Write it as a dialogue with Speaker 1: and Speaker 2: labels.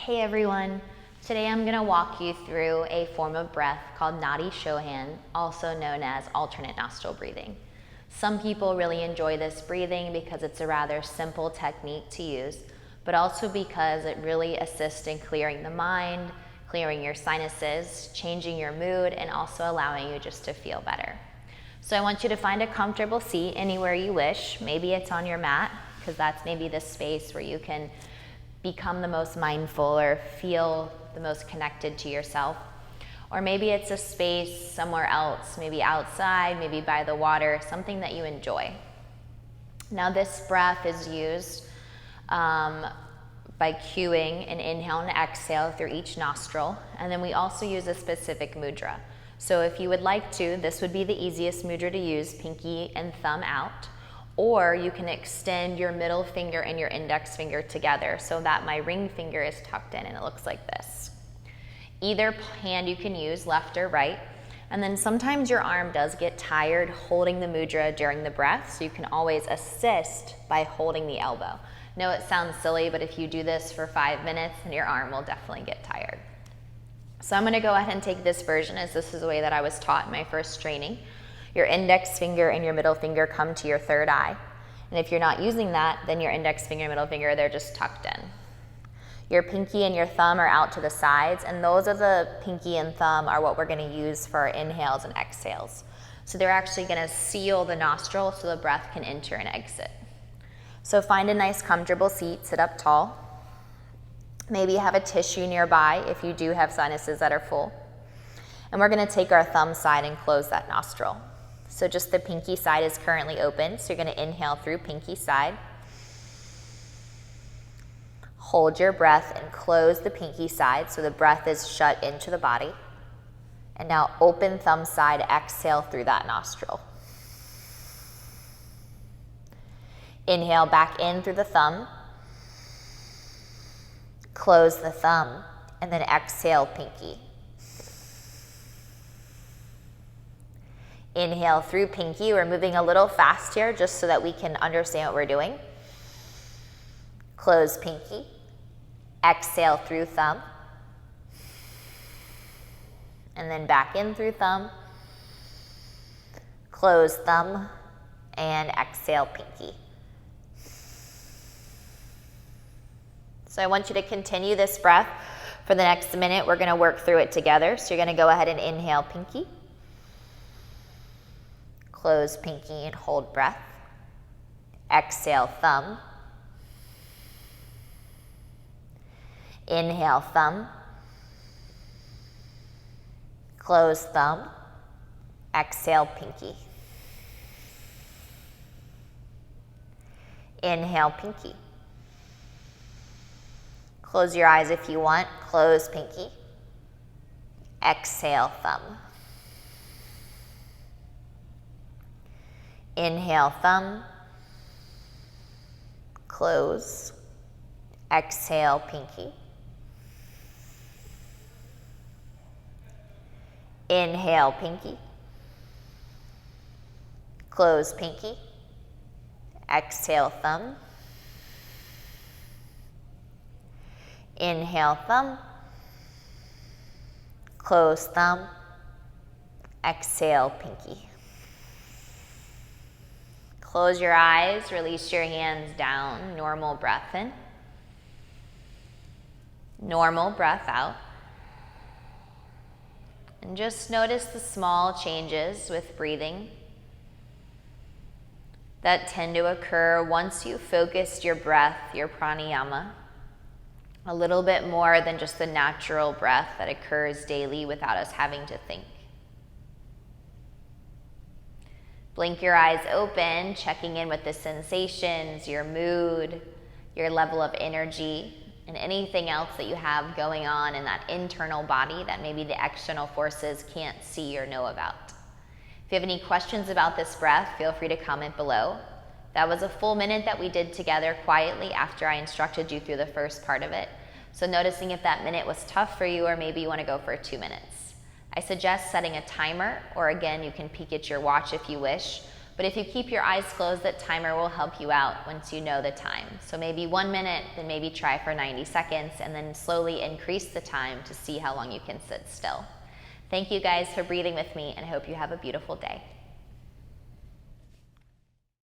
Speaker 1: Hey everyone, today I'm going to walk you through a form of breath called Nadi Shodhan, also known as Alternate Nostril Breathing. Some people really enjoy this breathing because it's a rather simple technique to use, but also because it really assists in clearing the mind, clearing your sinuses, changing your mood, and also allowing you just to feel better. So I want you to find a comfortable seat anywhere you wish. Maybe it's on your mat, because that's maybe the space where you can become the most mindful or feel the most connected to yourself. Or maybe it's a space somewhere else, maybe outside, maybe by the water, something that you enjoy. Now this breath is used by cueing an inhale and exhale through each nostril, and then we also use a specific mudra. So if you would like to, this would be the easiest mudra to use, pinky and thumb out. Or you can extend your middle finger and your index finger together so that my ring finger is tucked in and it looks like this. Either hand you can use, left or right. And then sometimes your arm does get tired holding the mudra during the breath, so you can always assist by holding the elbow. I know it sounds silly, but if you do this for 5 minutes, then your arm will definitely get tired. So I'm gonna go ahead and take this version, as this is the way that I was taught in my first training. Your index finger and your middle finger come to your third eye. And if you're not using that, then your index finger and middle finger, they're just tucked in. Your pinky and your thumb are out to the sides, and those are the pinky and thumb are what we're gonna use for our inhales and exhales. So they're actually gonna seal the nostril so the breath can enter and exit. So find a nice comfortable seat, sit up tall. Maybe have a tissue nearby if you do have sinuses that are full. And we're gonna take our thumb side and close that nostril. So just the pinky side is currently open, so you're gonna inhale through pinky side. Hold your breath and close the pinky side so the breath is shut into the body. And now open thumb side, exhale through that nostril. Inhale back in through the thumb. Close the thumb, and then exhale pinky. Inhale through pinky. We're moving a little fast here just so that we can understand what we're doing. Close pinky. Exhale through thumb. And then back in through thumb. Close thumb and exhale pinky. So I want you to continue this breath for the next minute. We're going to work through it together. So you're going to go ahead and inhale pinky. Close pinky and hold breath. Exhale thumb. Inhale thumb. Close thumb. Exhale pinky. Inhale pinky. Close your eyes if you want. Close pinky. Exhale thumb. Inhale thumb. Close. Exhale pinky. Inhale pinky. Close pinky. Exhale thumb. Inhale thumb. Close thumb. Exhale pinky. Close your eyes, release your hands down, normal breath in. Normal breath out. And just notice the small changes with breathing that tend to occur once you focused your breath, your pranayama, a little bit more than just the natural breath that occurs daily without us having to think. Blink your eyes open, checking in with the sensations, your mood, your level of energy, and anything else that you have going on in that internal body that maybe the external forces can't see or know about. If you have any questions about this breath, feel free to comment below. That was a full minute that we did together quietly after I instructed you through the first part of it. So noticing if that minute was tough for you or maybe you want to go for 2 minutes. I suggest setting a timer, or again, you can peek at your watch if you wish, But if you keep your eyes closed, that timer will help you out once you know the time. So maybe 1 minute, then maybe try for 90 seconds, and then slowly increase the time to see how long you can sit still. Thank you guys for breathing with me, and I hope you have a beautiful day.